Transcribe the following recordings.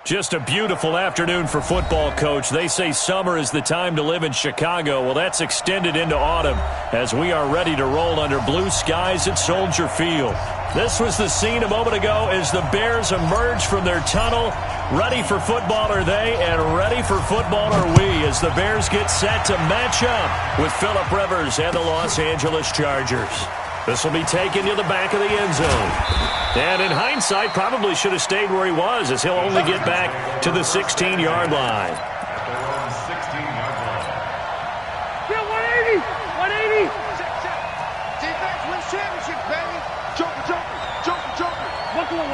Just a beautiful afternoon for football, Coach. They say summer is the time to live in Chicago. Well, that's extended into autumn as we are ready to roll under blue skies at Soldier Field. This was the scene a moment ago as the Bears emerged from their tunnel. Ready for football are they, and ready for football are we as the Bears get set to match up with Phillip Rivers and the Los Angeles Chargers. This will be taken to the back of the end zone. And in hindsight, probably should have stayed where he was as he'll only get back to the 16-yard line. Yeah, 180! 180! Defense wins championship, baby! Joker! Buckle on.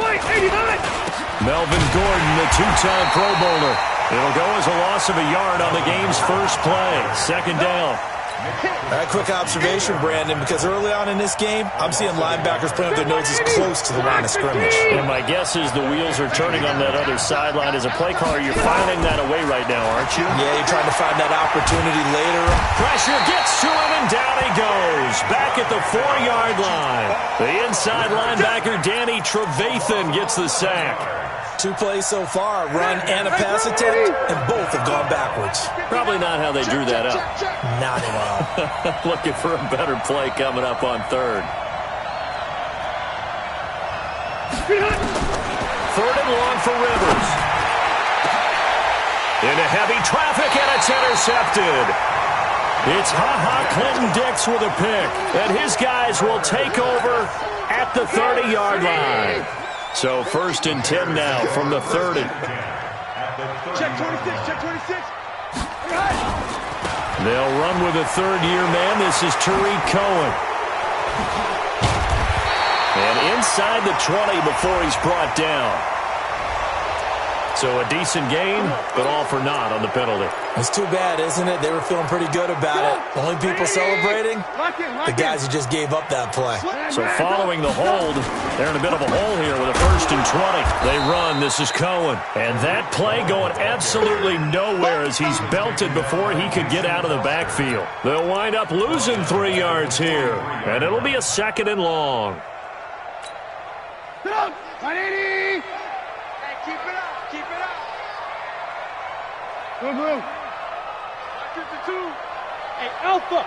Wait, 89! Melvin Gordon, the two-time Pro Bowler. It'll go as a loss of a yard on the game's first play. Second down. A quick observation, Brandon, because early on in this game, I'm seeing linebackers playing with their noses close to the line of scrimmage. And my guess is the wheels are turning on that other sideline. As a play caller, you're filing that away right now, aren't you? Yeah, you're trying to find that opportunity later. Pressure gets to him, and down he goes. Back at the 4-yard line. The inside linebacker, Danny Trevathan, gets the sack. 2 plays so far, a run and a pass attempt, and both have gone backwards. Probably not how they drew that up. Not at all. Looking for a better play coming up on third. Third and long for Rivers. Into heavy traffic, and it's intercepted. It's Clinton-Dix with a pick, and his guys will take over at the 30-yard line. So first and 10 now from the 30. Check 26. They'll run with a third-year man. This is Tariq Cohen. And inside the 20 before he's brought down. So a decent gain, but all for naught on the penalty. It's too bad, isn't it? They were feeling pretty good about it. Only people celebrating, the guys who just gave up that play. So following the hold, they're in a bit of a hole here with a first and 20. They run. This is Cohen. And that play going absolutely nowhere as he's belted before he could get out of the backfield. They'll wind up losing 3 yards here. And it'll be a second and long. 180! Keep it up. Boom. 52. Hey, Alpha.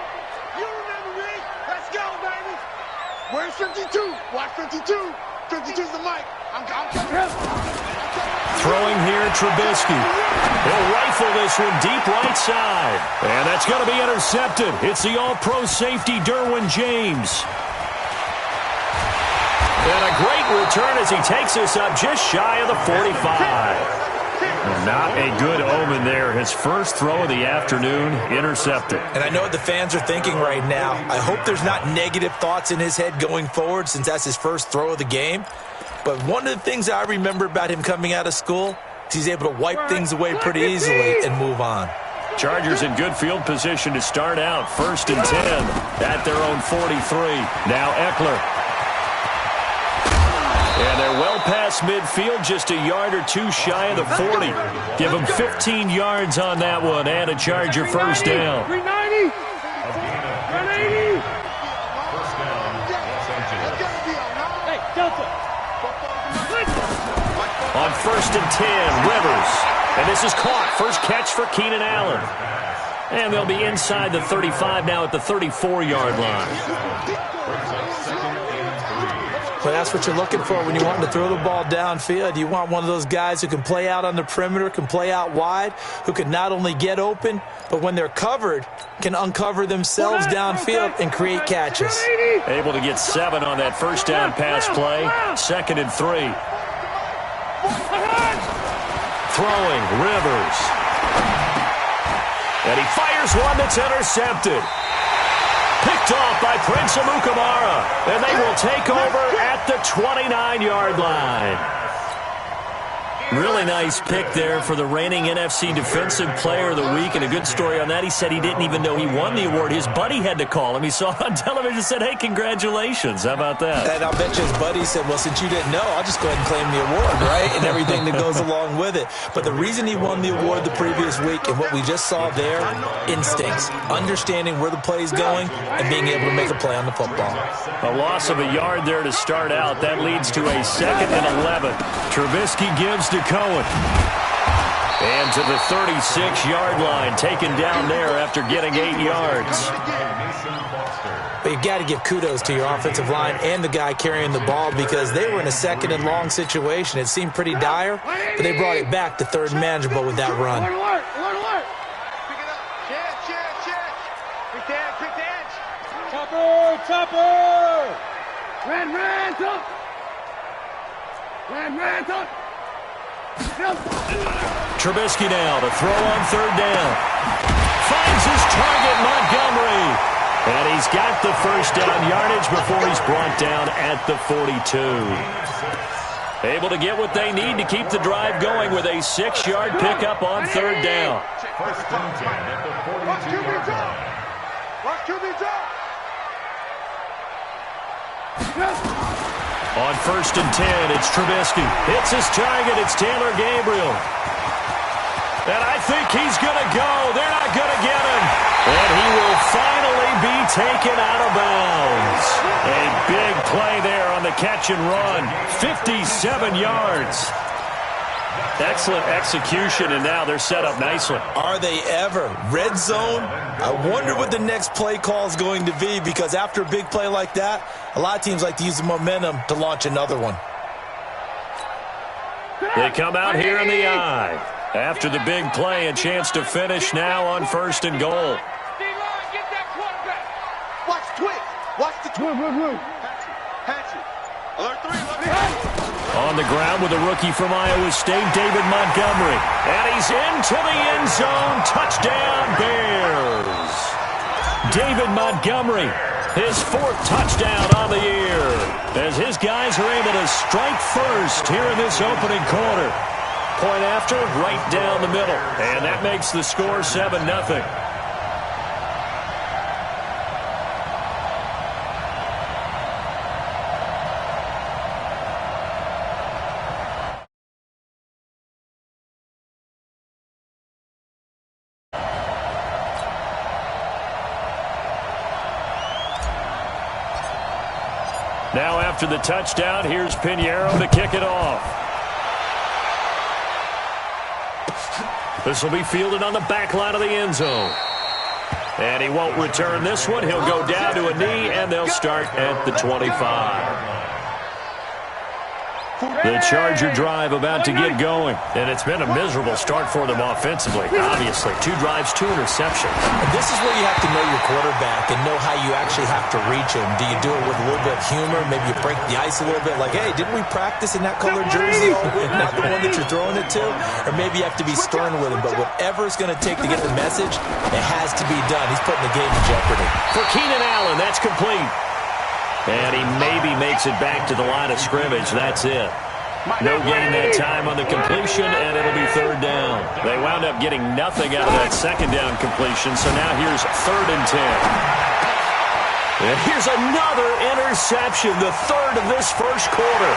You remember me? Let's go, baby. Where's 52? Watch 52. 52's the mic. I'm coming. Throwing here, Trubisky. He'll rifle this one deep right side. And that's going to be intercepted. It's the all-pro safety, Derwin James. And a great return as he takes this up just shy of the 45. Not a good omen there. His first throw of the afternoon, intercepted. And I know what the fans are thinking right now. I hope there's not negative thoughts in his head going forward since that's his first throw of the game. But one of the things I remember about him coming out of school is he's able to wipe things away pretty easily and move on. Chargers in good field position to start out. First and 10 at their own 43. Now Eckler. And they're well past midfield, just a yard or two shy of the 40. Give them 15 yards on that one and a Charger first down. 390! 180! Hey, Delta! On first and 10, Rivers. And this is caught. First catch for Keenan Allen. And they'll be inside the 35 now at the 34-yard line. Well, that's what you're looking for when you want to throw the ball downfield. You want one of those guys who can play out on the perimeter, can play out wide, who can not only get open, but when they're covered, can uncover themselves downfield and create catches. Able to get 7 on that first down pass play. Second and 3. Throwing, Rivers. And he fires one that's intercepted. Picked off by Prince Amukamara. And they will take over at the 29-yard line. Really nice pick there for the reigning NFC Defensive Player of the Week, and a good story on that. He said he didn't even know he won the award. His buddy had to call him. He saw it on television and said, hey, congratulations. How about that? And I'll bet you his buddy said, well, since you didn't know, I'll just go ahead and claim the award, right? And everything that goes along with it. But the reason he won the award the previous week and what we just saw there, instincts, understanding where the play is going and being able to make a play on the football. A loss of a yard there to start out. That leads to a 2nd and 11. Trubisky gives to Cohen. And to the 36-yard line, taken down there after getting 8 yards. But you've got to give kudos to your offensive line and the guy carrying the ball because they were in a 2nd and long situation. It seemed pretty dire, but they brought it back to 3rd and manageable with that run. Pick it up. Check. Quick the edge. Chopper. Ran, top. Ran, top. Trubisky now to throw on 3rd down. Finds his target, Montgomery. And he's got the 1st down yardage before he's brought down at the 42. Able to get what they need to keep the drive going with a 6-yard pickup on 3rd down. First and 10 at the 42-yard line. Watch QB drop. On 1st and 10, it's Trubisky. Hits his target. It's Taylor Gabriel. And I think he's going to go. They're not going to get him. And he will finally be taken out of bounds. A big play there on the catch and run. 57 yards. Excellent execution, and now they're set up nicely. Are they ever? Red zone? I wonder what the next play call is going to be because after a big play like that, a lot of teams like to use the momentum to launch another one. They come out here in the eye. After the big play, a chance to finish now on 1st and goal. Watch the twist. Watch the twist. Hatchet. Alert 3. On the ground with a rookie from Iowa State, David Montgomery. And he's into the end zone. Touchdown, Bears. David Montgomery, his 4th touchdown on the year, as his guys are able to strike first here in this opening quarter. Point after, right down the middle. And that makes the score 7-0. Now after the touchdown, here's Pinheiro to kick it off. This will be fielded on the back line of the end zone. And he won't return this one. He'll go down to a knee, and they'll start at the 25. The Charger drive about to get going. And it's been a miserable start for them offensively, obviously. 2 drives, 2 interceptions. And this is where you have to know your quarterback and know how you actually have to reach him. Do you do it with a little bit of humor? Maybe you break the ice a little bit like, hey, didn't we practice in that colored jersey? Not the one that you're throwing it to? Or maybe you have to be stern with him. But whatever it's going to take to get the message, it has to be done. He's putting the game in jeopardy. For Keenan Allen, that's complete. And he maybe makes it back to the line of scrimmage. That's it. No gain that time on the completion, and it'll be 3rd down. They wound up getting nothing out of that 2nd down completion, so now here's 3rd and 10. And here's another interception, the 3rd of this first quarter.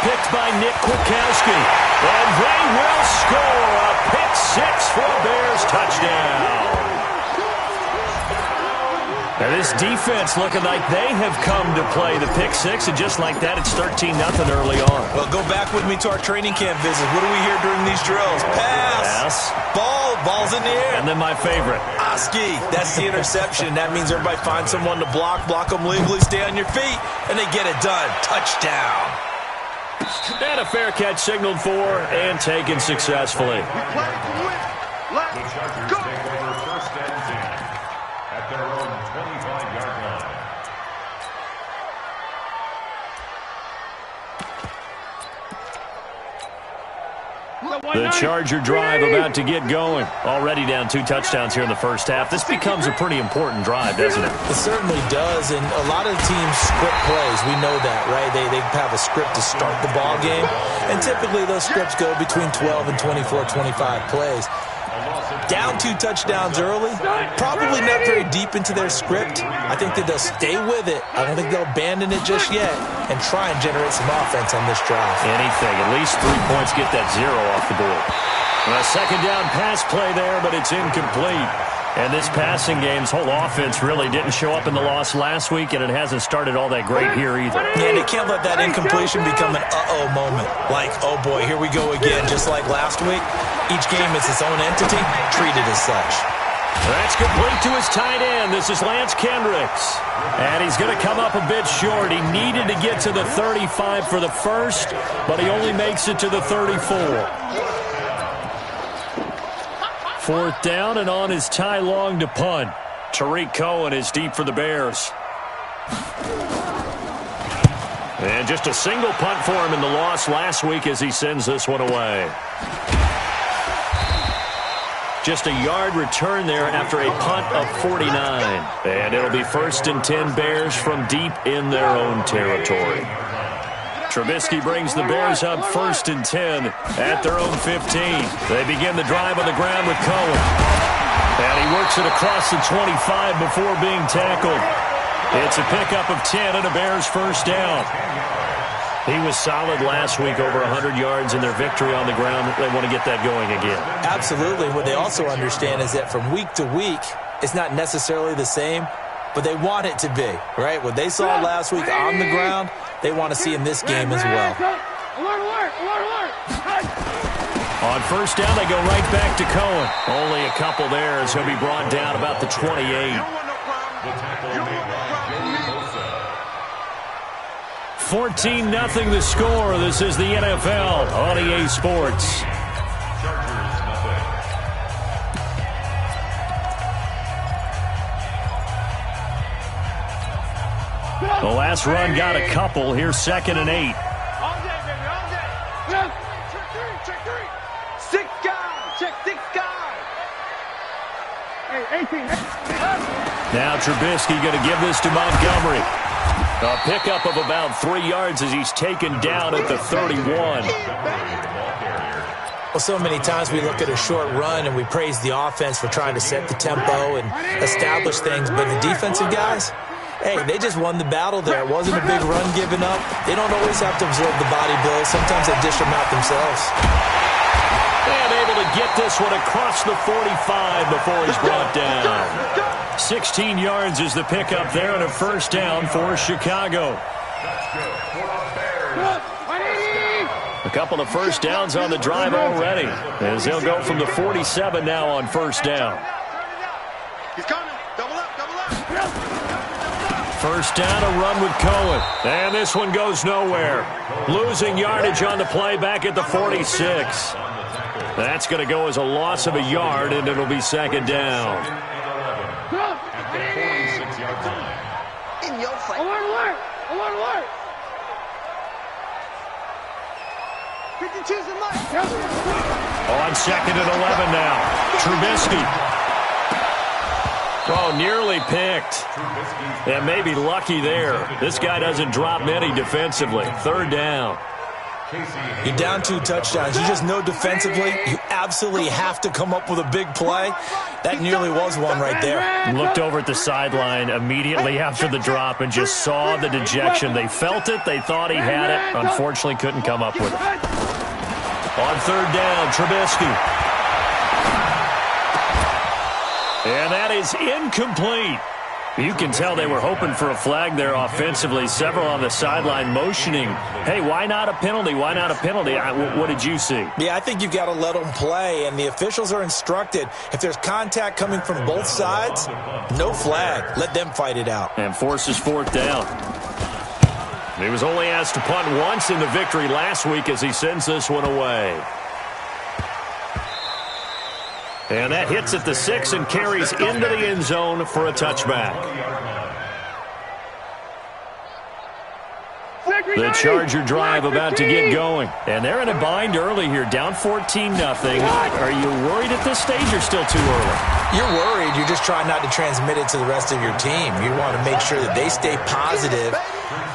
Picked by Nick Kwiatkowski. And they will score a pick 6 for a Bears touchdown. And this defense looking like they have come to play the pick 6, and just like that, it's 13-0 early on. Well, go back with me to our training camp visit. What do we hear during these drills? Pass. Ball's in the air. And then my favorite. Oski. That's the interception. That means everybody finds someone to block them legally, stay on your feet, and they get it done. Touchdown. And a fair catch signaled for and taken successfully. We play to win. Let's go. First and 10 at their own 25-yard line. The Charger drive about to get going. Already down 2 touchdowns here in the first half. This becomes a pretty important drive, doesn't it? It certainly does, and a lot of teams script plays. We know that, right? They have a script to start the ball game, and typically those scripts go between 12 and 24, 25 plays. Down 2 touchdowns early, probably not very deep into their script. I think that they'll stay with it. I don't think they'll abandon it just yet and try and generate some offense on this drive. Anything, at least 3 points, get that 0 off the board. A second down pass play there, but it's incomplete. And this passing game's whole offense really didn't show up in the loss last week, and it hasn't started all that great here either. Yeah, and they can't let that incompletion become an uh-oh moment. Like, oh boy, here we go again, just like last week. Each game is its own entity, treated as such. That's complete to his tight end. This is Lance Kendricks. And he's going to come up a bit short. He needed to get to the 35 for the first, but he only makes it to the 34. 4th down, and on is Ty Long to punt. Tariq Cohen is deep for the Bears. And just a single punt for him in the loss last week as he sends this one away. Just a yard return there after a punt of 49. And it'll be 1st and 10 Bears from deep in their own territory. Trubisky brings the Bears up 1st and 10 at their own 15. They begin the drive on the ground with Cohen. And he works it across the 25 before being tackled. It's a pickup of 10 and a Bears first down. He was solid last week, over 100 yards in their victory on the ground. They want to get that going again. Absolutely. What they also understand is that from week to week, it's not necessarily the same, but they want it to be, right? What they saw last week on the ground, they want to see in this game as well. On first down, they go right back to Cohen. Only a couple there as he'll be brought down about the 28. 14-0 the score. This is the NFL on EA Sports. The last run got a couple. Here's 2nd and 8. All day, baby, all day. Check 3. 6 guys. Check 6 guys. Hey, 18. Now Trubisky going to give this to Montgomery. A pickup of about 3 yards as he's taken down at the 31. Well, so many times we look at a short run and we praise the offense for trying to set the tempo and establish things, but the defensive guys, hey, they just won the battle there. It wasn't a big run given up. They don't always have to absorb the body blows. Sometimes they dish them out themselves. And able to get this one across the 45 before he's brought down. 16 yards is the pickup there and a first down for Chicago. A couple of first downs on the drive already as they'll go from the 47 now on first down. He's coming. Double up, double up. First down, a run with Cohen. And this one goes nowhere. Losing yardage on the play back at the 46. That's going to go as a loss of a yard, and it'll be 2nd down. At the 46-yard line. In your face. Alert. 52's in line. On 2nd and 11 now. Trubisky. Oh, nearly picked. And maybe lucky there. This guy doesn't drop many defensively. 3rd down. You're down 2 touchdowns. You just know defensively you absolutely have to come up with a big play. That nearly was one right there. Looked over at the sideline immediately after the drop and just saw the dejection. They felt it. They thought he had it. Unfortunately, couldn't come up with it. On 3rd down, Trubisky. And that is incomplete. You can tell they were hoping for a flag there offensively. Several on the sideline motioning, hey, why not a penalty? Why not a penalty? What did you see? Yeah, I think you've got to let them play, and the officials are instructed. If there's contact coming from both sides, no flag. Let them fight it out. And forces 4th down. He was only asked to punt once in the victory last week as he sends this one away. And that hits at the 6 and carries into the end zone for a touchback. The Charger drive about to get going. And they're in a bind early here, down 14-0. Are you worried at this stage or still too early? You're worried. You're just trying not to transmit it to the rest of your team. You want to make sure that they stay positive.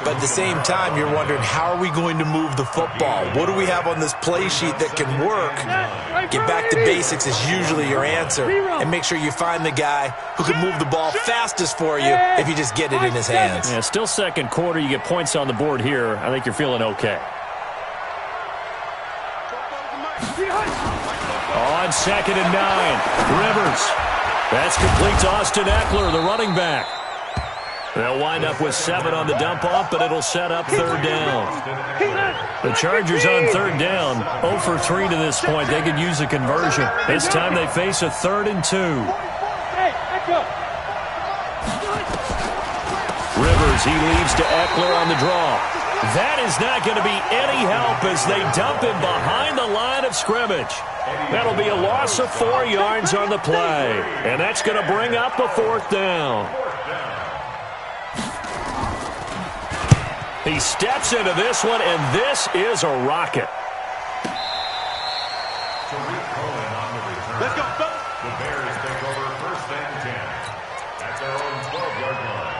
But at the same time, you're wondering, how are we going to move the football? What do we have on this play sheet that can work? Get back to basics is usually your answer. And make sure you find the guy who can move the ball fastest for you if you just get it in his hands. Yeah, still second quarter. You get points on the board here. I think you're feeling okay. On 2nd and 9, Rivers. That's complete to Austin Eckler, the running back. They'll wind up with 7 on the dump-off, but it'll set up 3rd down. The Chargers on 3rd down, 0 for 3 to this point. They could use a conversion. This time they face a 3rd and 2. Rivers, he leaves to Eckler on the draw. That is not going to be any help as they dump him behind the line of scrimmage. That'll be a loss of 4 yards on the play, and that's going to bring up a 4th down. He steps into this one, and this is a rocket. Let's go, fellas. The Bears take over 1st and 10 at their own 12-yard line.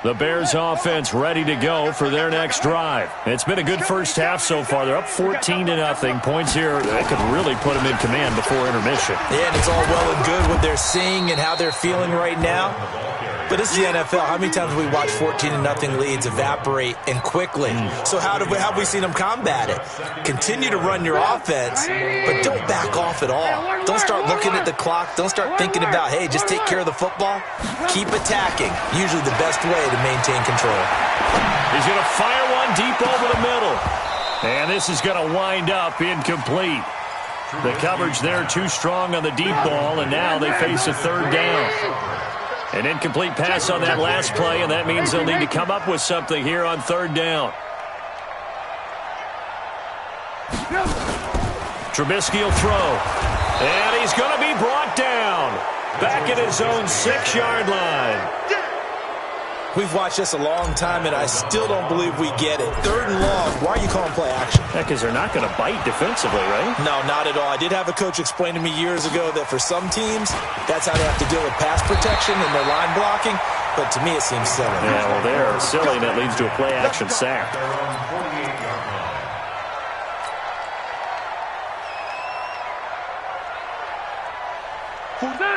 The Bears offense ready to go for their next drive. It's been a good first half so far. They're up 14-0. Points here that could really put them in command before intermission. Yeah, and it's all well and good what they're seeing and how they're feeling right now. But this is the NFL. How many times have we watched 14-0 leads evaporate and quickly? So how have we seen them combat it? Continue to run your offense, but don't back off at all. Don't start looking at the clock. Don't start thinking about, hey, just take care of the football. Keep attacking. Usually the best way to maintain control. He's going to fire one deep over the middle. And this is going to wind up incomplete. The coverage there too strong on the deep ball, and now they face a 3rd down. An incomplete pass on that last play, and that means they'll need to come up with something here on 3rd down. Trubisky will throw. And he's going to be brought down. Back at his own 6-yard line. We've watched this a long time, and I still don't believe we get it. 3rd and long, why are you calling play action? Yeah, because they're not going to bite defensively, right? No, not at all. I did have a coach explain to me years ago that for some teams, that's how they have to deal with pass protection and their line blocking. But to me, it seems silly. Yeah, well, they're silly, and it leads to a play-action sack.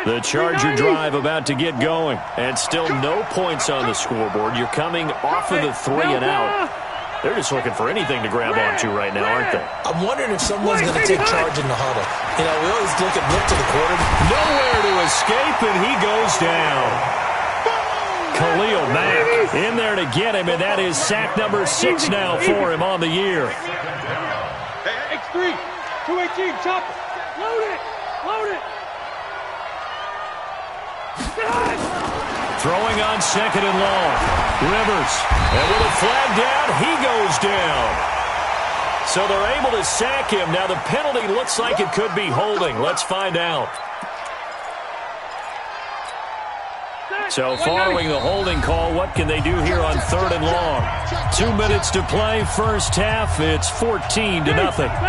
The Charger drive about to get going, and still no points on the scoreboard. You're coming off of the 3 and out. They're just looking for anything to grab onto right now, aren't they? I'm wondering if someone's going to take charge in the huddle. You know, we always look to the quarterback. Nowhere to escape, and he goes down. Khalil Mack in there to get him, and that is sack number 6 now for him on the year. X3, 218, chopper. Load it, load it. Throwing on 2nd and long. Rivers. And with a flag down, he goes down. So they're able to sack him. Now the penalty looks like it could be holding. Let's find out. So following the holding call, what can they do here on 3rd and long? 2 minutes to play, first half. It's 14-0.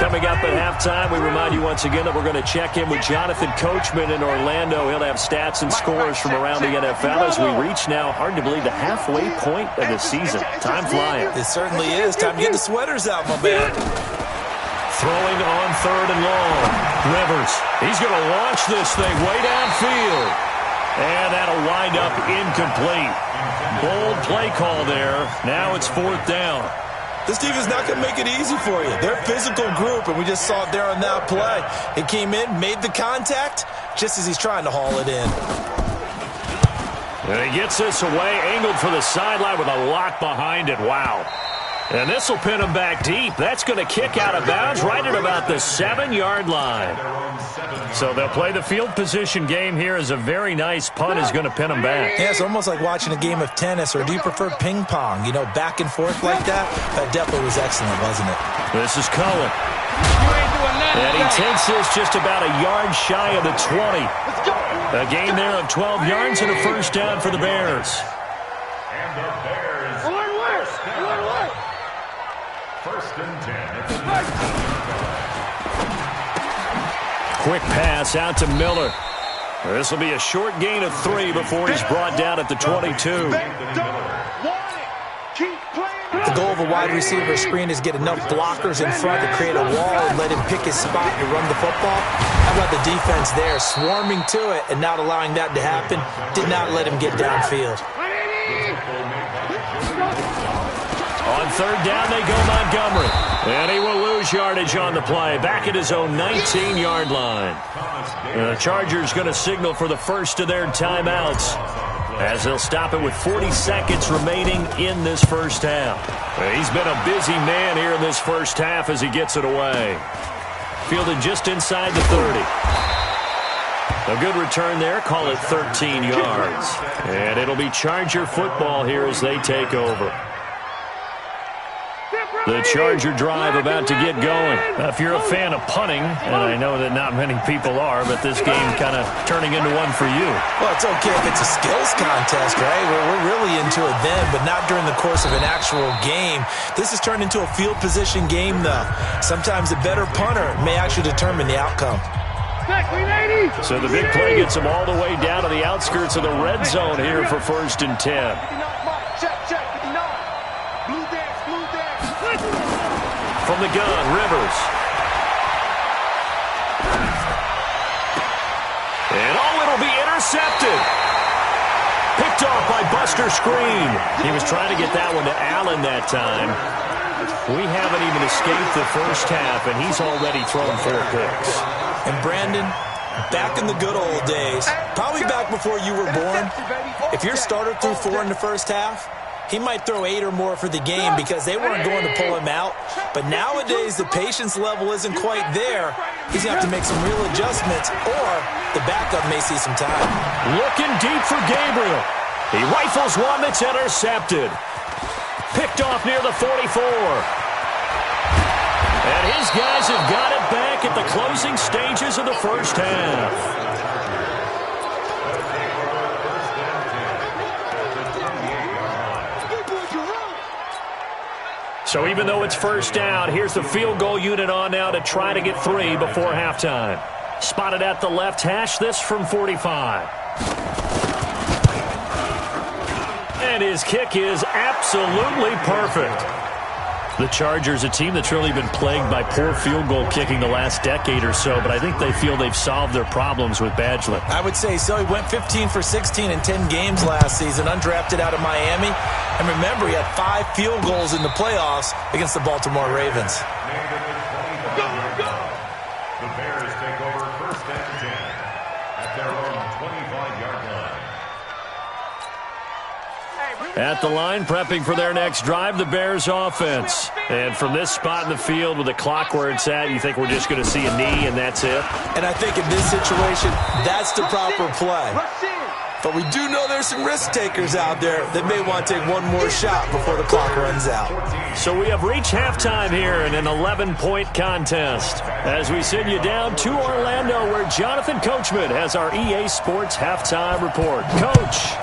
Coming up at halftime, we remind you once again that we're going to check in with Jonathan Coachman in Orlando. He'll have stats and scores from around the NFL as we reach now, hard to believe, the halfway point of the season. Time flying. It certainly is. Time to get the sweaters out, my man. Throwing on 3rd and long. Rivers. He's going to launch this thing way downfield. And that'll wind up incomplete. Bold play call there. Now it's 4th down. This team is not going to make it easy for you. They're a physical group, and we just saw it there on that play. He came in, made the contact, just as he's trying to haul it in. And he gets this away, angled for the sideline with a lot behind it. Wow. And this will pin him back deep. That's going to kick out of bounds right at about about the 7-yard line. So they'll play the field position game here as a very nice punt is going to pin them back. Yeah, it's almost like watching a game of tennis, or do you prefer ping pong? You know, back and forth like that? That definitely was excellent, wasn't it? This is Cohen. And he takes this just about a yard shy of the 20. A gain there of 12 yards and a first down for the Bears. And the Bears. First and 10. Quick pass out to Miller. This will be a short gain of 3 before he's brought down at the 22. The goal of a wide receiver screen is get enough blockers in front to create a wall and let him pick his spot to run the football. How about the defense there, swarming to it and not allowing that to happen? Did not let him get downfield. On third down, they go Montgomery. And he will lose yardage on the play, back at his own 19-yard line. The Chargers going to signal for the first of their timeouts, as they'll stop it with 40 seconds remaining in this first half. He's been a busy man here in this first half as he gets it away. Fielded just inside the 30. A good return there, call it 13 yards. And it'll be Charger football here as they take over. The Charger drive about to get going. Now, if you're a fan of punting, and I know that not many people are, but this game kind of turning into one for you. Well, it's okay if it's a skills contest, right? We're really into it then, but not during the course of an actual game. This has turned into a field position game, though. Sometimes a better punter may actually determine the outcome. So the big play gets him all the way down to the outskirts of the red zone here for first and 10. From the gun, Rivers. And it'll be intercepted. Picked off by Buster Screen. He was trying to get that one to Allen that time. We haven't even escaped the first half, and he's already thrown 4 picks. And Brandon, back in the good old days, probably back before you were born, if your starter threw 4 in the first half, he might throw 8 or more for the game because they weren't going to pull him out. But nowadays, the patience level isn't quite there. He's going to have to make some real adjustments, or the backup may see some time. Looking deep for Gabriel. He rifles one that's intercepted. Picked off near the 44. And his guys have got it back at the closing stages of the first half. So even though it's first down, here's the field goal unit on now to try to get 3 before halftime. Spotted at the left hash, this from 45. And his kick is absolutely perfect. The Chargers, a team that's really been plagued by poor field goal kicking the last decade or so, but I think they feel they've solved their problems with Badgley. I would say so. He went 15 for 16 in 10 games last season, undrafted out of Miami. And remember, he had 5 field goals in the playoffs against the Baltimore Ravens. The Bears take over first and 10 at their own 25-yard line. At the line, prepping for their next drive, the Bears offense. And from this spot in the field with the clock where it's at, you think we're just going to see a knee and that's it? And I think in this situation, that's the proper play. But we do know there's some risk takers out there that may want to take one more shot before the clock runs out. So we have reached halftime here in an 11-point contest as we send you down to Orlando where Jonathan Coachman has our EA Sports halftime report. Coach.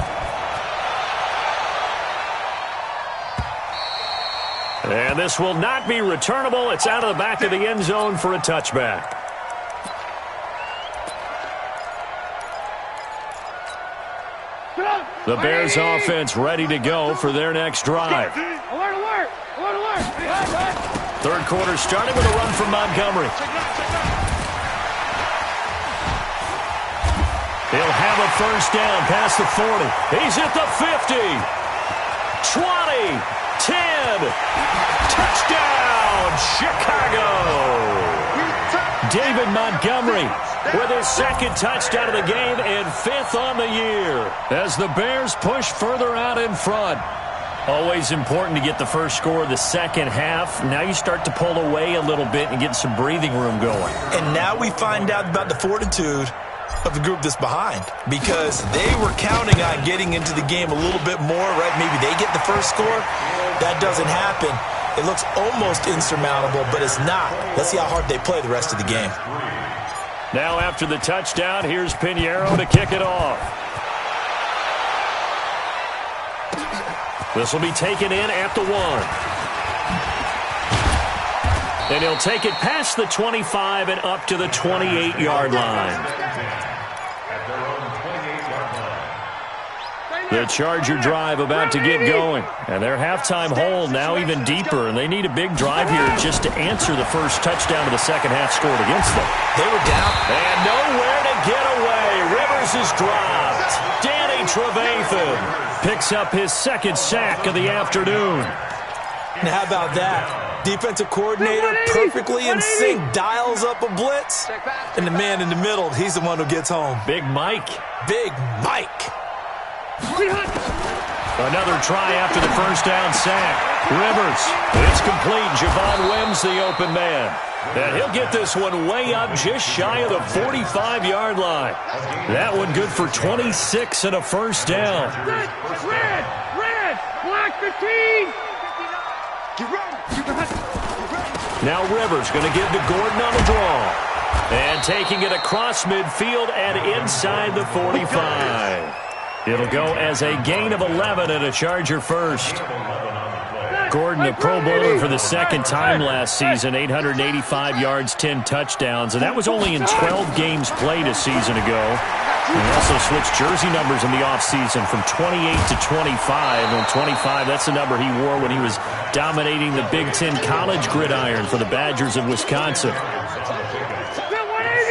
And this will not be returnable. It's out of the back of the end zone for a touchback. The Bears offense ready to go for their next drive. Third quarter starting with a run from Montgomery. He'll have a first down past the 40. He's at the 50. 20. 10. Touchdown, Chicago. David Montgomery with his second touchdown of the game and 5th on the year as the Bears push further out in front. Always important to get the first score of the second half. Now you start to pull away a little bit and get some breathing room going. And now we find out about the fortitude of the group that's behind, because they were counting on getting into the game a little bit more, right? Maybe they get the first score. That doesn't happen. It looks almost insurmountable, but it's not. Let's see how hard they play the rest of the game. Now after the touchdown, here's Pinheiro to kick it off. This will be taken in at the 1. And he'll take it past the 25 and up to the 28-yard line. The Charger drive about to get going. And their halftime hole now even deeper. And they need a big drive here just to answer the first touchdown of the second half scored against them. They were down. And nowhere to get away. Rivers is dropped. Danny Trevathan picks up his second sack of the afternoon. And how about that? Defensive coordinator perfectly in sync, dials up a blitz. And the man in the middle, he's the one who gets home. Big Mike. Big Mike. Another try after the first down sack. Rivers. It's complete. Javon Wims, the open man. And he'll get this one way up just shy of the 45-yard line. That one good for 26 and a first down. Red, black 15. Get ready. Now Rivers going to give to Gordon on the draw. And taking it across midfield and inside the 45. It'll go as a gain of 11 and a Charger first. Gordon, a Pro Bowler for the second time last season, 885 yards, 10 touchdowns, and that was only in 12 games played a season ago. He also switched jersey numbers in the offseason from 28 to 25, and 25, that's the number he wore when he was dominating the Big Ten college gridiron for the Badgers of Wisconsin.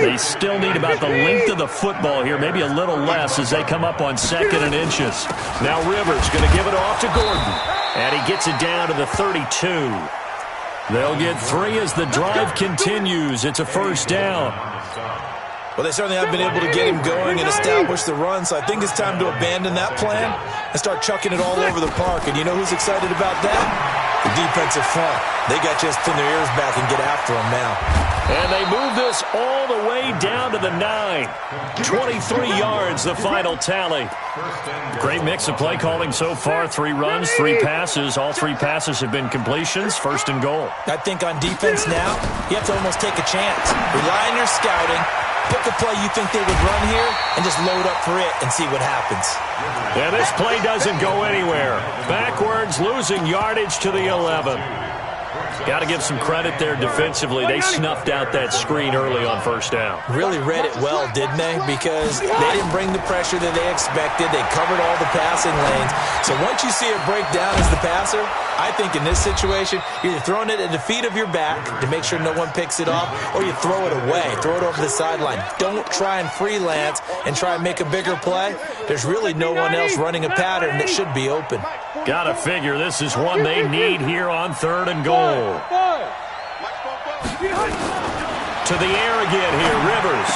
They still need about the length of the football here, maybe a little less as they come up on 2nd and inches. Now Rivers going to give it off to Gordon, and he gets it down to the 32. They'll get 3 as the drive continues. It's a first down. Well, they certainly have been able to get him going and establish the run, so I think it's time to abandon that plan and start chucking it all over the park. And you know who's excited about that? The defensive front. They got just pin their ears back and get after him now. And they move this all the way down to the 9. 23 yards, the final tally. Great mix of play calling so far. 3 runs, 3 passes. All 3 passes have been completions. First and goal. I think on defense now, you have to almost take a chance. Rely on your scouting. Pick a play you think they would run here and just load up for it and see what happens. Yeah, this play doesn't go anywhere. Backwards, losing yardage to the 11. Got to give some credit there defensively. They snuffed out that screen early on first down. Really read it well, didn't they? Because they didn't bring the pressure that they expected. They covered all the passing lanes. So once you see it break down as the passer, I think in this situation, you're either throwing it at the feet of your back to make sure no one picks it off, or you throw it away, throw it over the sideline. Don't try and freelance and try and make a bigger play. There's really no one else running a pattern that should be open. Got to figure this is one they need here on 3rd and goal. To the air again here, Rivers.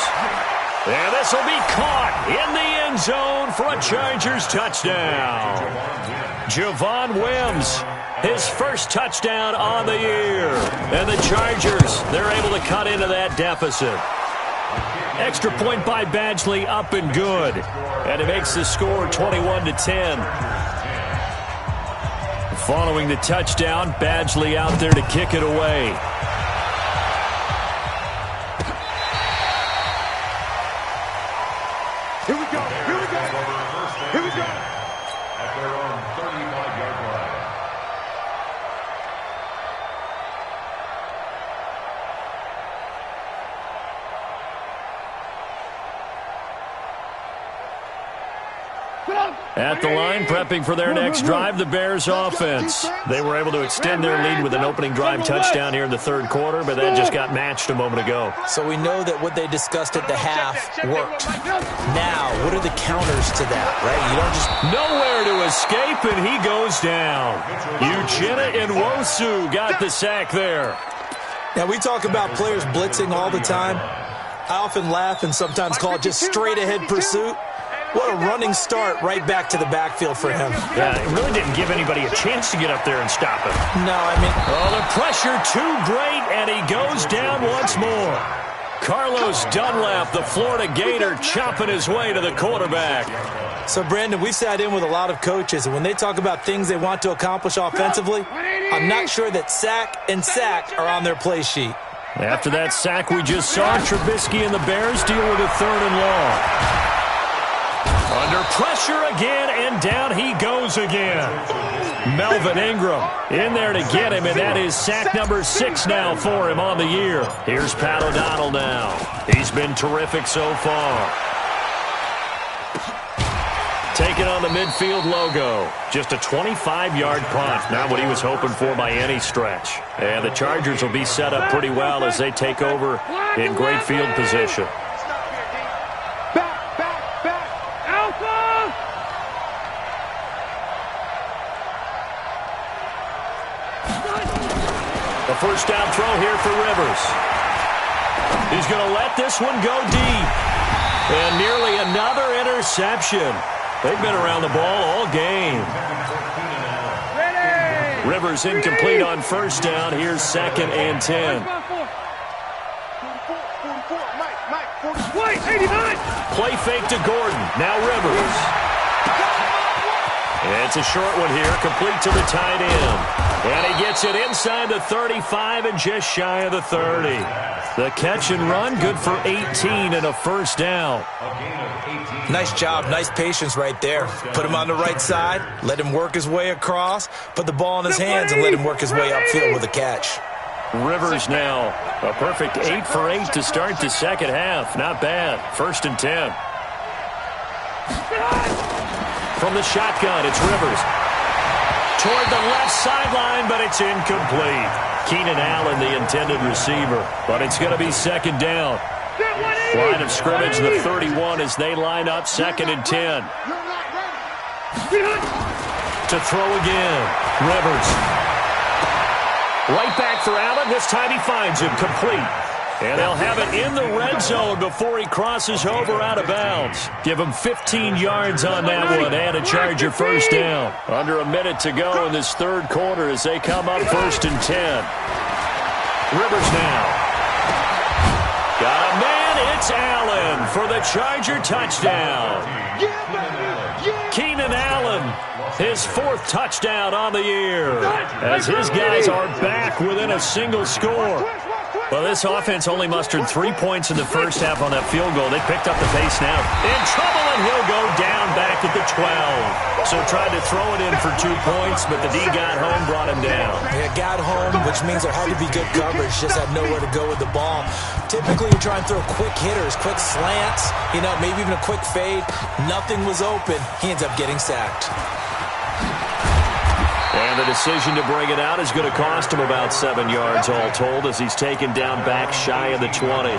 And this will be caught in the end zone for a Chargers touchdown. Javon Wims, his first touchdown on the year. And the Chargers, they're able to cut into that deficit. Extra point by Badgley, up and good. And it makes the score 21-10. Following the touchdown, Badgley out there to kick it away. Here we go. At their own 35-yard line. At the line, prepping for their next drive, the Bears offense. They were able to extend their lead with an opening drive touchdown here in the 3rd quarter, but that just got matched a moment ago. So we know that what they discussed at the half worked. Now, what are the counters to that, right? You don't just... Nowhere to escape, and he goes down. Uchenna Nwosu got the sack there. Now, we talk about players blitzing all the time. I often laugh and sometimes call it just straight-ahead pursuit. What a running start right back to the backfield for him. Yeah, it really didn't give anybody a chance to get up there and stop him. No, I mean... Oh, the pressure too great, and he goes down once more. Carlos Dunlap, the Florida Gator, chopping his way to the quarterback. So, Brandon, we've sat in with a lot of coaches, and when they talk about things they want to accomplish offensively, I'm not sure that sack and sack are on their play sheet. After that sack we just saw, Trubisky and the Bears deal with a 3rd and long. Under pressure again, and down he goes again. Melvin Ingram in there to get him, and that is sack number 6 now for him on the year. Here's Pat O'Donnell now. He's been terrific so far. Taking on the midfield logo. Just a 25-yard punt. Not what he was hoping for by any stretch. And the Chargers will be set up pretty well as they take over in great field position. The first down throw here for Rivers. He's going to let this one go deep. And nearly another interception. They've been around the ball all game. Rivers incomplete on first down. Here's 2nd and 10. Play fake to Gordon. Now Rivers. It's a short one here, complete to the tight end. And he gets it inside the 35 and just shy of the 30. The catch and run, good for 18 and a first down. Nice job, nice patience right there. Put him on the right side, let him work his way across, put the ball in his hands, and let him work his way upfield with a catch. Rivers now, a perfect 8 for 8 to start the second half. Not bad. 1st and 10. From the shotgun, it's Rivers. Toward the left sideline, but it's incomplete. Keenan Allen, the intended receiver. But it's going to be 2nd down. Line of scrimmage, the 31, as they line up 2nd and 10. To throw again. Rivers. Right back for Allen. This time he finds him complete. And they'll have it in the red zone before he crosses over out of bounds. Give him 15 yards on that one and a Charger first down. Under a minute to go in this 3rd quarter as they come up 1st and 10. Rivers now. Got a man. It's Allen for the Charger touchdown. Keenan Allen, his 4th touchdown on the year, as his guys are back within a single score. Well, this offense only mustered 3 points in the first half on that field goal. They picked up the pace now. In trouble, and he'll go down back at the 12. So tried to throw it in for 2 points, but the D got home, brought him down. Yeah, got home, which means there had to be good coverage. Just had nowhere to go with the ball. Typically, you try and throw quick hitters, quick slants, maybe even a quick fade. Nothing was open. He ends up getting sacked. And the decision to bring it out is going to cost him about 7 yards all told as he's taken down back shy of the 20.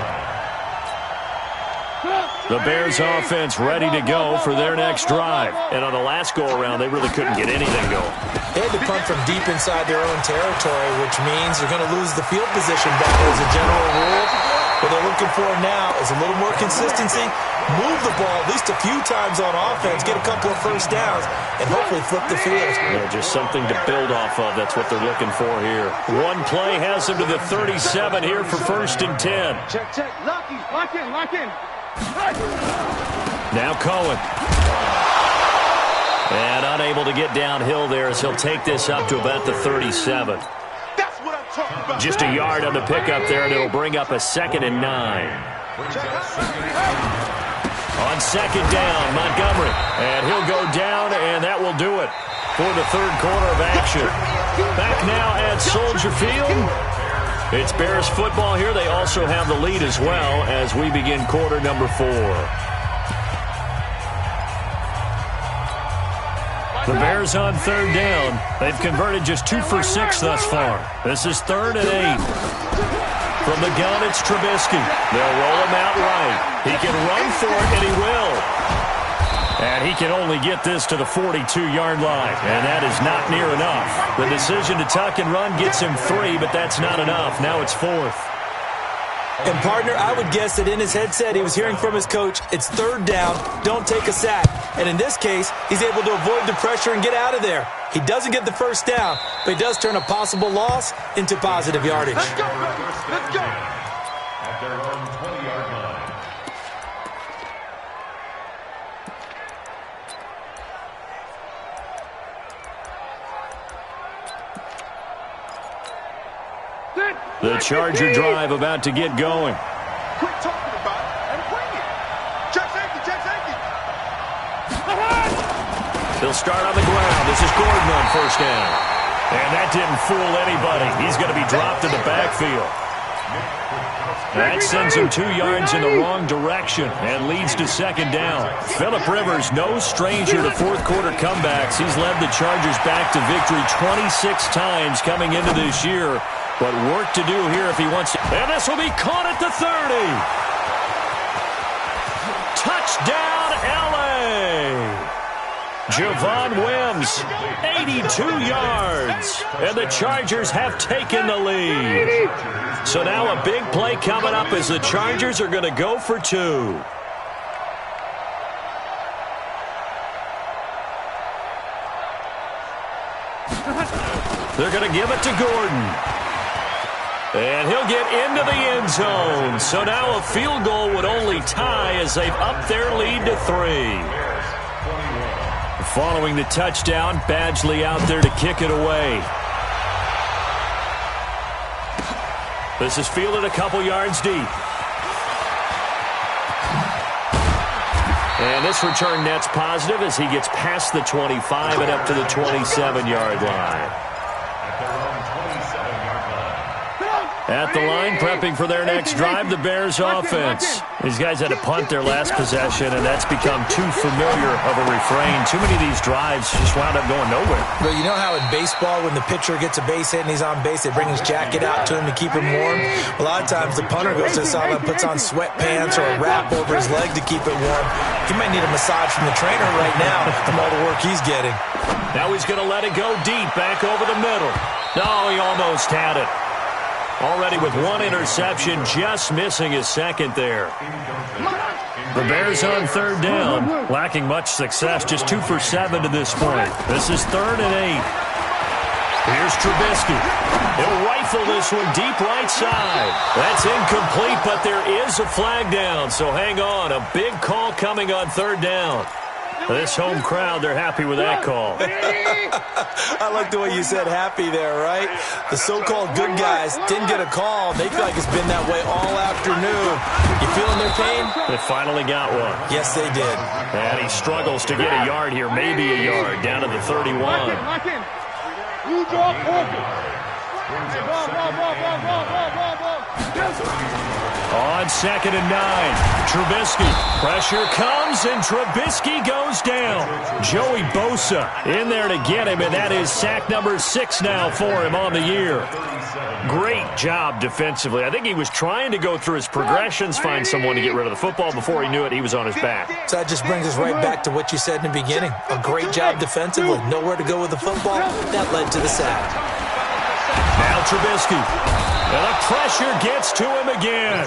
The Bears offense ready to go for their next drive. And on the last go-around, they really couldn't get anything going. They had to punt from deep inside their own territory, which means they're going to lose the field position battle as a general rule. What they're looking for now is a little more consistency, move the ball at least a few times on offense, get a couple of first downs, and hopefully flip the field. Yeah, just something to build off of. That's what they're looking for here. One play has them to the 37 here for 1st and 10. Check. Lock in. Now Cohen. And unable to get downhill there as he'll take this up to about the 37. That's what I'm talking about. Just a yard on the pickup there, and it'll bring up a 2nd and 9. On 2nd down, Montgomery. And he'll go down, and that will do it for the 3rd quarter of action. Back now at Soldier Field. It's Bears football here. They also have the lead as well as we begin quarter number 4. The Bears on 3rd down. They've converted just 2 for 6 thus far. This is 3rd and 8. From the gun, it's Trubisky. They'll roll him out right. He can run for it, and he will. And he can only get this to the 42-yard line, and that is not near enough. The decision to tuck and run gets him 3, but that's not enough. Now it's 4th. And, partner, I would guess that in his headset he was hearing from his coach, it's third down, don't take a sack. And in this case, he's able to avoid the pressure and get out of there. He doesn't get the first down, but he does turn a possible loss into positive yardage. Let's go, baby. Let's go. At their own 20-yard line. The Charger drive about to get going. Quit talking about it and bring it. Check safety, check safety. He'll start on the ground. This is Gordon on first down. And that didn't fool anybody. He's going to be dropped in the backfield. That sends him 2 yards in the wrong direction and leads to second down. Phillip Rivers, no stranger to fourth-quarter comebacks. He's led the Chargers back to victory 26 times coming into this year. But work to do here if he wants to. And this will be caught at the 30. Touchdown, L.A. Javon Wims, 82 yards. And the Chargers have taken the lead. So now a big play coming up as the Chargers are going to go for 2. They're going to give it to Gordon. And he'll get into the end zone. So now a field goal would only tie as they've upped their lead to 3. Following the touchdown, Badgley out there to kick it away. This is fielded a couple yards deep. And this return net's positive as he gets past the 25 and up to the 27-yard line. At the line, prepping for their next drive, the Bears offense. These guys had to punt their last possession, and that's become too familiar of a refrain. Too many of these drives just wound up going nowhere. But you know how in baseball, when the pitcher gets a base hit and he's on base, they bring his jacket out to him to keep him warm? A lot of times the punter goes to the sideline, puts on sweatpants or a wrap over his leg to keep it warm. He might need a massage from the trainer right now from all the work he's getting. Now he's going to let it go deep, back over the middle. No, he almost had it. Already with 1 interception, just missing his second there. The Bears on third down, lacking much success, just 2 for 7 to this point. This is 3rd and 8. Here's Trubisky. He'll rifle this one deep right side. That's incomplete, but there is a flag down, so hang on. A big call coming on third down. This home crowd, they're happy with that call. I like the way you said happy there, right? The so-called good guys didn't get a call. They feel like it's been that way all afternoon. You feeling their pain? They finally got one. Yes, they did. And he struggles to get a yard here, maybe a yard, down to the 31. Lock in. You draw corker. On 2nd and 9, Trubisky. Pressure comes, and Trubisky goes down. Joey Bosa in there to get him, and that is sack number 6 now for him on the year. Great job defensively. I think he was trying to go through his progressions, find someone to get rid of the football. Before he knew it, he was on his back. So that just brings us right back to what you said in the beginning. A great job defensively. Nowhere to go with the football. That led to the sack. Now Trubisky. And the pressure gets to him again.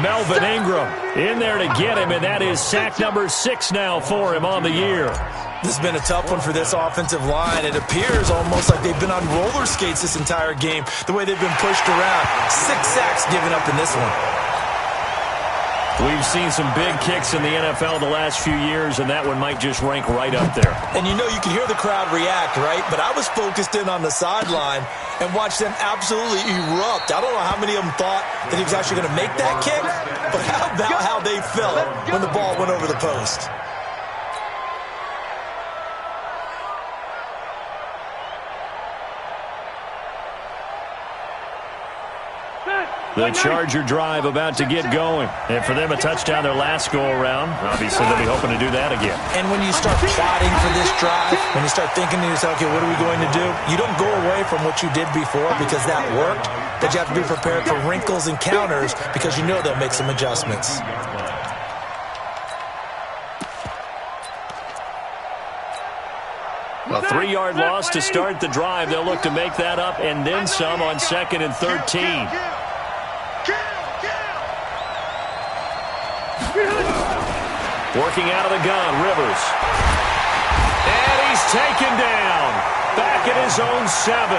Melvin Ingram in there to get him, and that is sack number 6 now for him on the year. This has been a tough one for this offensive line. It appears almost like they've been on roller skates this entire game, the way they've been pushed around. 6 sacks given up in this one. We've seen some big kicks in the NFL the last few years, and that one might just rank right up there. And you know, you can hear the crowd react, right? But I was focused in on the sideline and watched them absolutely erupt. I don't know how many of them thought that he was actually going to make that kick, but how about how they felt when the ball went over the post? The Charger drive about to get going. And for them, a touchdown their last go-around. Obviously, they'll be hoping to do that again. And when you start plotting for this drive, when you start thinking to yourself, okay, what are we going to do? You don't go away from what you did before because that worked, but you have to be prepared for wrinkles and counters because you know they'll make some adjustments. A 3-yard loss to start the drive. They'll look to make that up and then some on 2nd and 13. Working out of the gun, Rivers. And he's taken down. Back at his own 7.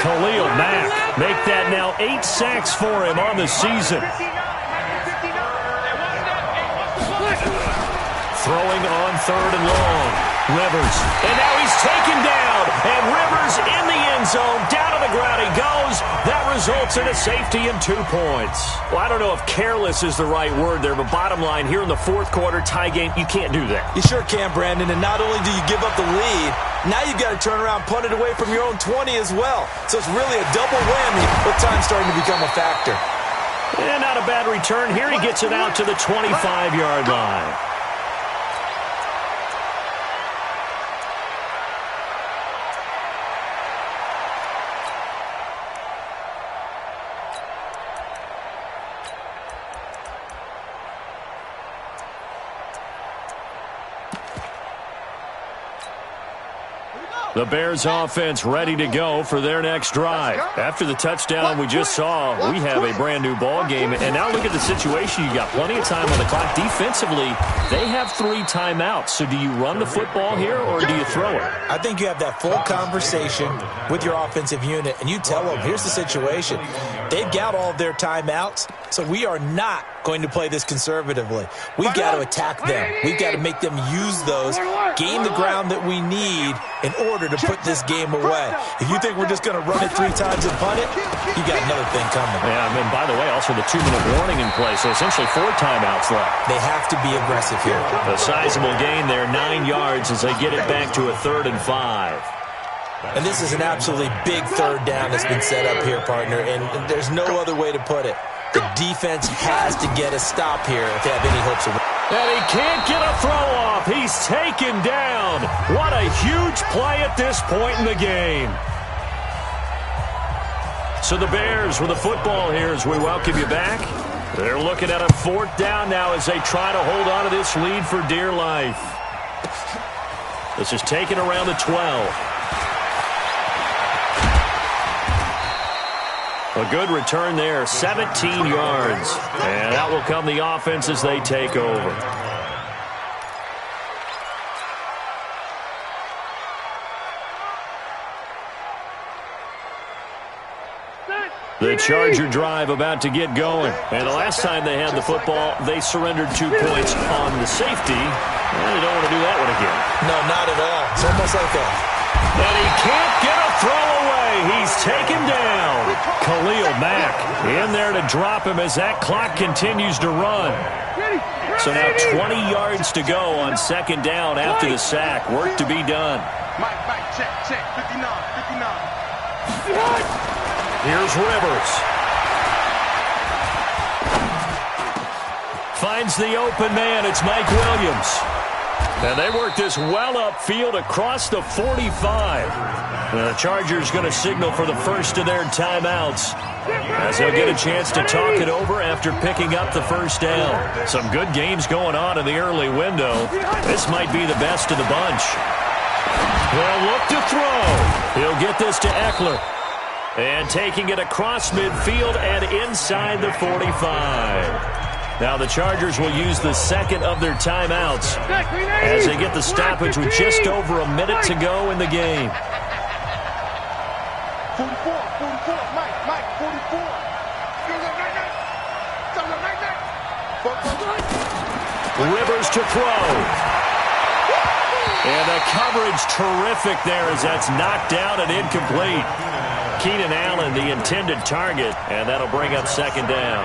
Khalil Mack make that now 8 sacks for him on the season. Throwing on 3rd and long. Rivers. And now he's taken down. And Rivers in the end zone. Down to the ground he goes. That results in a safety and 2 points. Well, I don't know if careless is the right word there, but bottom line, here in the 4th quarter, tie game, you can't do that. You sure can, Brandon. And not only do you give up the lead, now you've got to turn around, punt it away from your own 20 as well. So it's really a double whammy with time starting to become a factor. And not a bad return. Here he gets it out to the 25-yard line. The Bears offense ready to go for their next drive. After the touchdown we just saw, we have a brand new ball game. And now look at the situation. You got plenty of time on the clock. Defensively, they have 3 timeouts. So do you run the football here or do you throw it? I think you have that full conversation with your offensive unit, and you tell them, here's the situation. They've got all of their timeouts, so we are not going to play this conservatively. We've got to attack them. We've got to make them use those, gain the ground that we need in order to put this game away. If you think we're just going to run it 3 times and punt it, you got another thing coming. Yeah, and by the way, also the 2-minute warning in play, so essentially 4 timeouts left. They have to be aggressive here. A sizable gain there, 9 yards as they get it back to a 3rd and 5. And this is an absolutely big 3rd down that's been set up here, partner, and there's no other way to put it. The defense has to get a stop here if they have any hopes of winning. And he can't get a throw off. He's taken down. What a huge play at this point in the game. So the Bears with the football here as we welcome you back. They're looking at a 4th down now as they try to hold on to this lead for dear life. This is taken around the 12. A good return there, 17 yards. And out will come the offense as they take over. The Charger drive about to get going. And the last time they had the football, they surrendered 2 points on the safety. And they don't want to do that one again. No, not at all. It's almost like that. And he can't get a throw away. He's taken down. Khalil Mack in there to drop him as that clock continues to run. So now 20 yards to go on 2nd down after the sack. Work to be done. Mike, check, 59. Here's Rivers. Finds the open man. It's Mike Williams. And they work this well upfield across the 45. The Chargers going to signal for the first of their timeouts as they'll get a chance to talk it over after picking up the 1st down. Some good games going on in the early window. This might be the best of the bunch. They'll look to throw. He'll get this to Eckler. And taking it across midfield and inside the 45. Now the Chargers will use the 2nd of their timeouts as they get the stoppage with just over a minute to go in the game. 44, Mike, 44. Rivers to throw. And the coverage terrific there as that's knocked down and incomplete. Keenan Allen, the intended target, and that'll bring up 2nd down.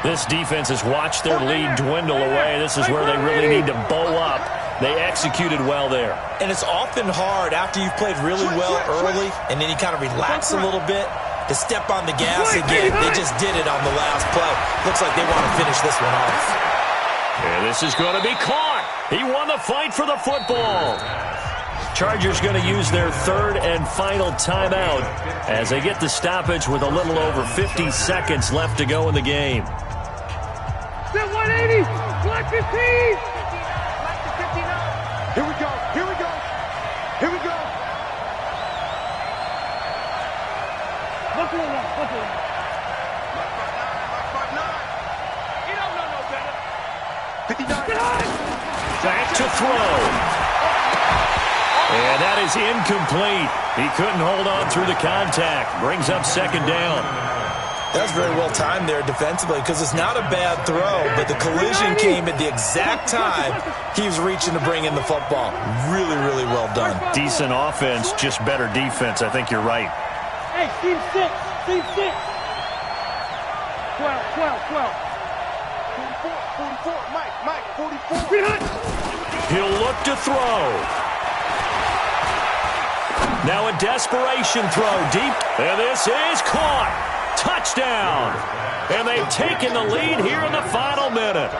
This defense has watched their lead dwindle away. This is where they really need to bow up. They executed well there. And it's often hard after you've played really well early and then you kind of relax a little bit to step on the gas again. They just did it on the last play. Looks like they want to finish this one off. And this is going to be caught. He won the fight for the football. Chargers going to use their 3rd and final timeout as they get the stoppage with a little over 50 seconds left to go in the game. 180, 115. Here we go. Buckle up. He don't know no better. 59. Back to throw. And that is incomplete. He couldn't hold on through the contact. Brings up second down. That's very well timed there defensively because it's not a bad throw, but the collision came at the exact time he was reaching to bring in the football. Really, really well done. Decent offense, just better defense. I think you're right. Hey, team 6. Team 6. 12. 44, Mike, 44. He'll look to throw. Now a desperation throw deep. And this is caught. Touchdown. And they've taken the lead here in the final minute.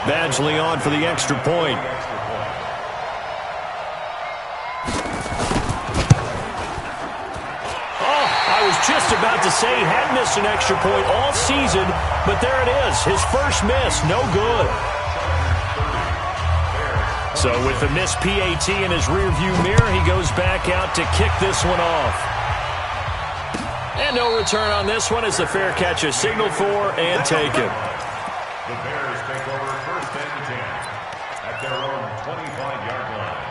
Badgley on for the extra point. Just about to say he hadn't missed an extra point all season, but there it is. His first miss, no good. So with the missed PAT in his rearview mirror, he goes back out to kick this one off. And no return on this one as the fair catch is signaled for and taken. The Bears take over first and 10 at their own 25-yard line.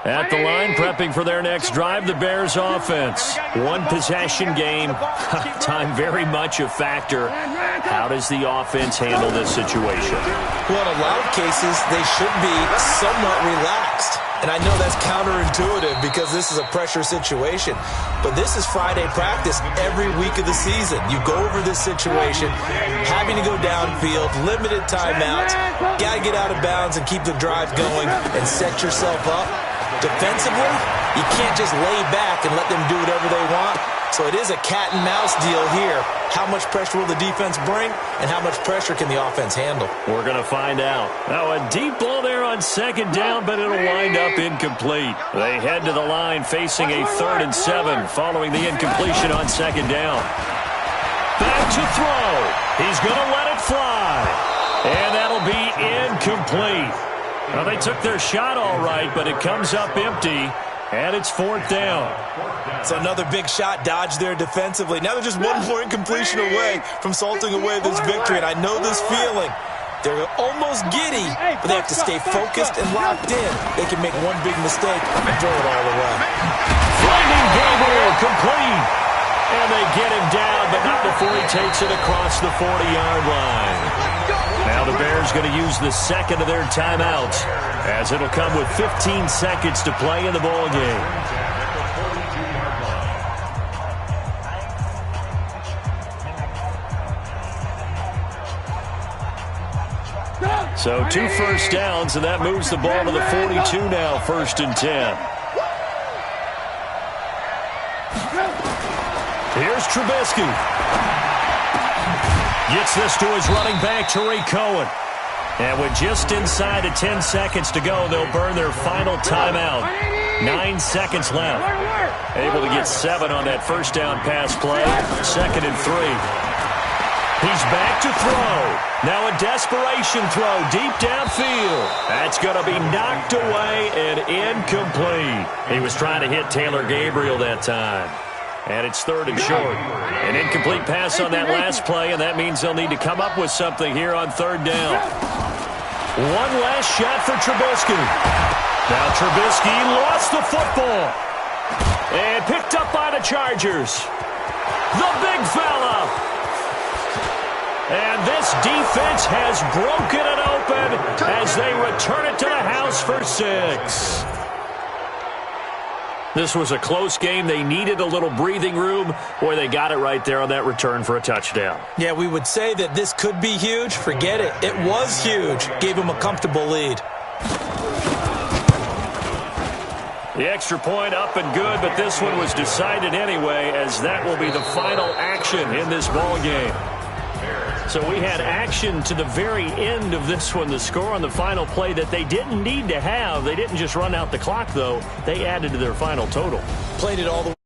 At the line, prepping for their next drive, the Bears offense. One possession game. Time very much a factor. How does the offense handle this situation? Well, in a lot of cases, they should be somewhat relaxed. And I know that's counterintuitive because this is a pressure situation. But this is Friday practice every week of the season. You go over this situation, having to go downfield, limited timeouts, got to get out of bounds and keep the drive going and set yourself up. Defensively, you can't just lay back and let them do whatever they want. So it is a cat and mouse deal here. How much pressure will the defense bring, and how much pressure can the offense handle? We're going to find out. Now a deep ball there on second down, but it'll wind up incomplete. They head to the line facing a 3rd and 7 following the incompletion on second down. Back to throw. He's going to let it fly. And that'll be incomplete. Well, they took their shot all right, but it comes up empty, and it's 4th down. So another big shot dodged there defensively. Now they're just one more incompletion away from salting away this victory, and I know this feeling. They're almost giddy, but they have to stay focused and locked in. They can make one big mistake and throw it all away. Finding Gabriel complete. And they get him down, but not before he takes it across the 40-yard line. Now the Bears going to use the second of their timeouts, as it'll come with 15 seconds to play in the ball game. So 2 first downs, and that moves the ball to the 42 now, 1st and 10. Here's Trubisky. Gets this to his running back, Tariq Cohen. And with just inside of 10 seconds to go, they'll burn their final timeout. 9 seconds left. Able to get 7 on that first down pass play. 2nd and 3. He's back to throw. Now a desperation throw deep downfield. That's going to be knocked away and incomplete. He was trying to hit Taylor Gabriel that time. And it's 3rd and short. An incomplete pass on that last play, and that means they'll need to come up with something here on 3rd down. One last shot for Trubisky. Now Trubisky lost the football. And picked up by the Chargers. The big fella. And this defense has broken it open as they return it to the house for 6. This was a close game. They needed a little breathing room. Boy, they got it right there on that return for a touchdown. Yeah, we would say that this could be huge. Forget it. It was huge. Gave them a comfortable lead. The extra point up and good, but this one was decided anyway, as that will be the final action in this ball game. So we had action to the very end of this one, the score on the final play that they didn't need to have. They didn't just run out the clock, though. They added to their final total. Played it all the way.